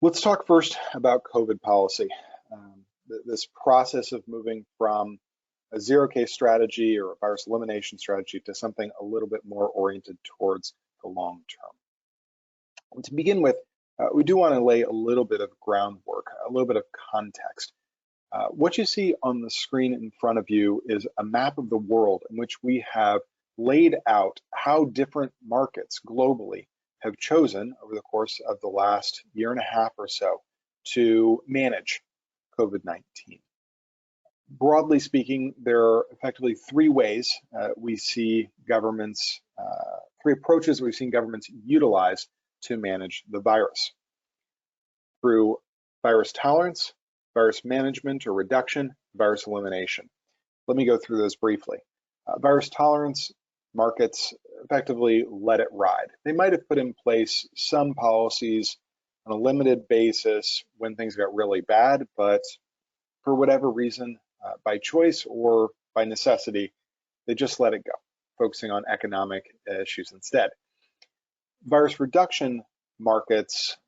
Let's talk first about COVID policy. This process of moving from a zero case strategy or a virus elimination strategy to something a little bit more oriented towards the long term. And to begin with, we do want to lay a little bit of groundwork, a little bit of context. What you see on the screen in front of you is a map of the world in which we have laid out how different markets globally have chosen over the course of the last year and a half or so to manage COVID-19. Broadly speaking, there are effectively three ways we see governments, three approaches we've seen governments utilize to manage the virus: through virus tolerance, virus management or reduction, virus elimination. Let me go through those briefly. Virus tolerance markets effectively let it ride. They might have put in place some policies on a limited basis when things got really bad, but for whatever reason, by choice or by necessity, they just let it go, focusing on economic issues instead. Virus reduction markets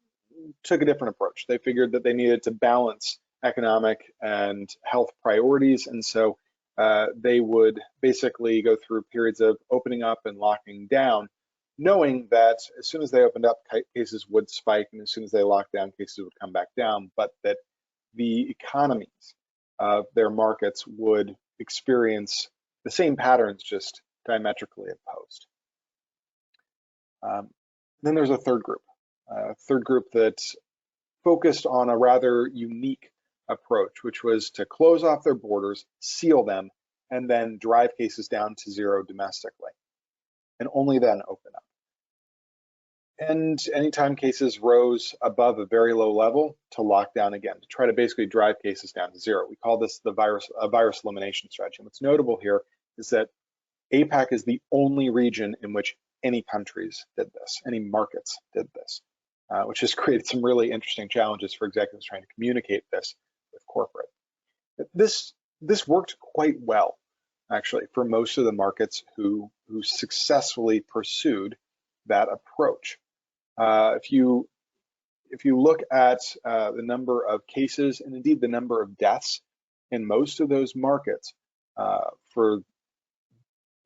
took a different approach. They figured that they needed to balance economic and health priorities, and so they would basically go through periods of opening up and locking down, knowing that as soon as they opened up, cases would spike, and as soon as they locked down, cases would come back down, but that the economies of their markets would experience the same patterns, just diametrically opposed. Then there's a third group that focused on a rather unique approach, which was to close off their borders, seal them, and then drive cases down to zero domestically, and only then open up. And anytime cases rose above a very low level, to lock down again, to try to basically drive cases down to zero. We call this a virus elimination strategy. And what's notable here is that APAC is the only region in which any countries did this, any markets did this, which has created some really interesting challenges for executives trying to communicate this with corporate. This worked quite well, actually, for most of the markets who successfully pursued that approach. If you look at the number of cases and indeed the number of deaths in most of those markets for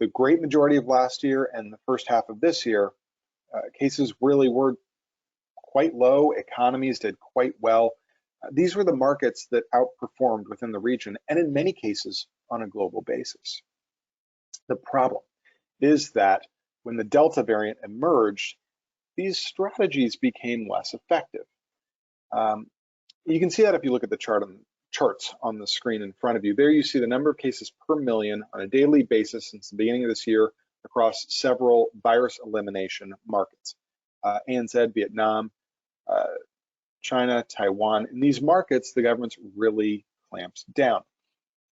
the great majority of last year and the first half of this year, cases really were quite low. Economies did quite well. These were the markets that outperformed within the region, and in many cases on a global basis. The problem is that when the Delta variant emerged, these strategies became less effective. You can see that if you look at the charts on the screen in front of you. There you see the number of cases per million on a daily basis since the beginning of this year across several virus elimination markets. ANZ, Vietnam, China, Taiwan. In these markets, the government's really clamped down.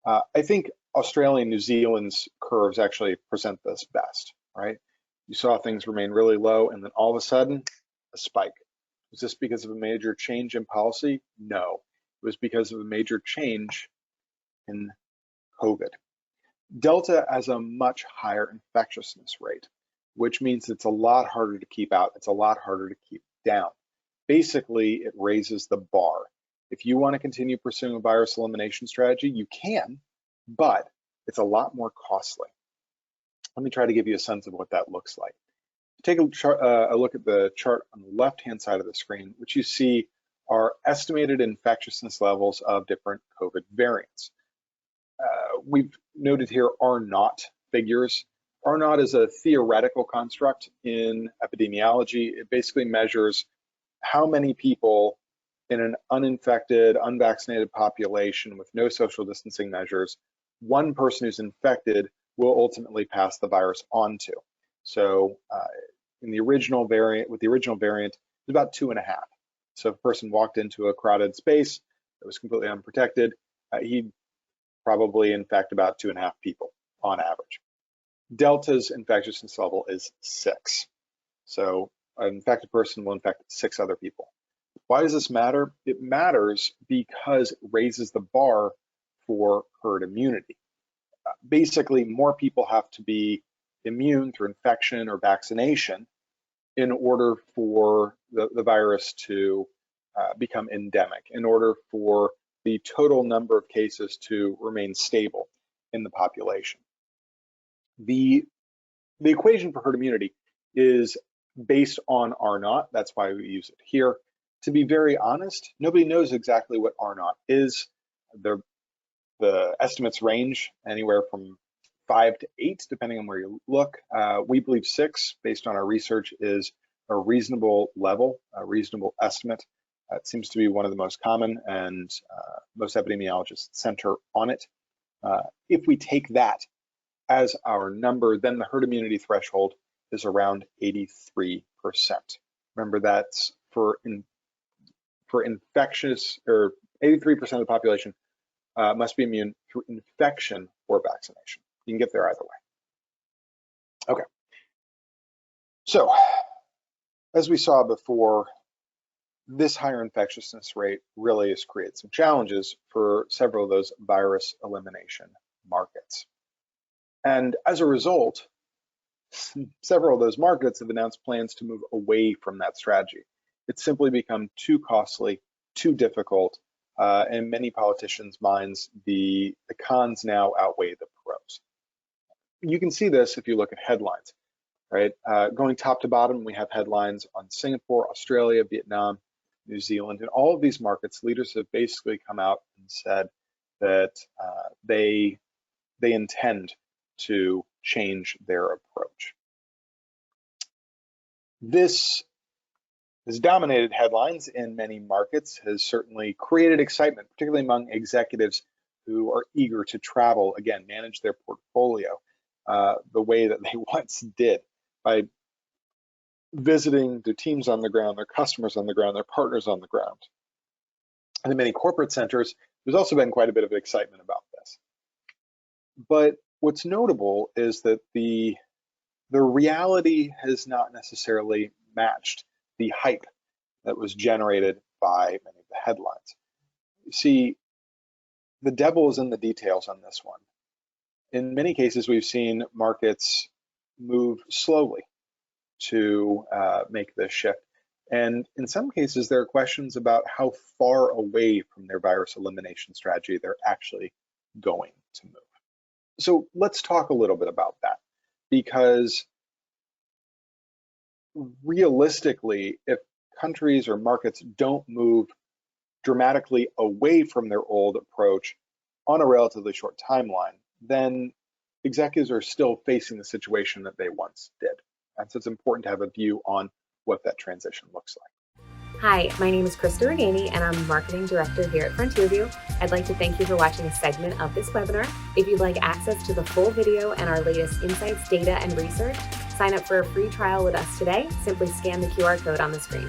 I think Australia and New Zealand's curves actually present this best, right? You saw things remain really low, and then all of a sudden, a spike. Was this because of a major change in policy? No, it was because of a major change in COVID. Delta has a much higher infectiousness rate, which means it's a lot harder to keep out. It's a lot harder to keep down. Basically, it raises the bar. If you want to continue pursuing a virus elimination strategy, you can, but it's a lot more costly. Let me try to give you a sense of what that looks like. Take a look at the chart on the left-hand side of the screen, which you see are estimated infectiousness levels of different COVID variants. We've noted here R naught figures. R naught is a theoretical construct in epidemiology. It basically measures how many people in an uninfected, unvaccinated population with no social distancing measures, one person who's infected will ultimately pass the virus on to. So with the original variant, it's about 2.5. So if a person walked into a crowded space that was completely unprotected, he'd probably infect about 2.5 people on average. Delta's infectiousness level is 6. So an infected person will infect 6 other people. Why does this matter? It matters because it raises the bar for herd immunity. Basically, more people have to be immune through infection or vaccination in order for the virus to become endemic in order for the total number of cases to remain stable in the population. The equation for herd immunity is based on R naught. That's why we use it here. To be very honest, nobody knows exactly what R naught is. The estimates range anywhere from 5 to 8, depending on where you look. We believe 6, based on our research, is a reasonable level, a reasonable estimate. It seems to be one of the most common, and most epidemiologists center on it. If we take that as our number, then the herd immunity threshold is around 83%. Remember, that's for infectious, or 83% of the population must be immune through infection or vaccination. You can get there either way. Okay. So, as we saw before, this higher infectiousness rate really has created some challenges for several of those virus elimination markets. And as a result, several of those markets have announced plans to move away from that strategy. It's simply become too costly, too difficult. In many politicians' minds, the cons now outweigh the pros. You can see this if you look at headlines, right? Going top to bottom, we have headlines on Singapore, Australia, Vietnam, New Zealand. In all of these markets, leaders have basically come out and said that they intend to change their approach. This has dominated headlines in many markets, has certainly created excitement, particularly among executives who are eager to travel, again, manage their portfolio the way that they once did, by visiting their teams on the ground, their customers on the ground, their partners on the ground. And in many corporate centers, there's also been quite a bit of excitement about this. But what's notable is that the reality has not necessarily matched the hype that was generated by many of the headlines. You see, the devil is in the details on this one. In many cases, we've seen markets move slowly to make this shift. And in some cases, there are questions about how far away from their virus elimination strategy they're actually going to move. So let's talk a little bit about that, because realistically, if countries or markets don't move dramatically away from their old approach on a relatively short timeline, then executives are still facing the situation that they once did. And so it's important to have a view on what that transition looks like. Hi, my name is Krista Reganey, and I'm Marketing Director here at FrontierView. I'd like to thank you for watching a segment of this webinar. If you'd like access to the full video and our latest insights, data, and research, sign up for a free trial with us today. Simply scan the QR code on the screen.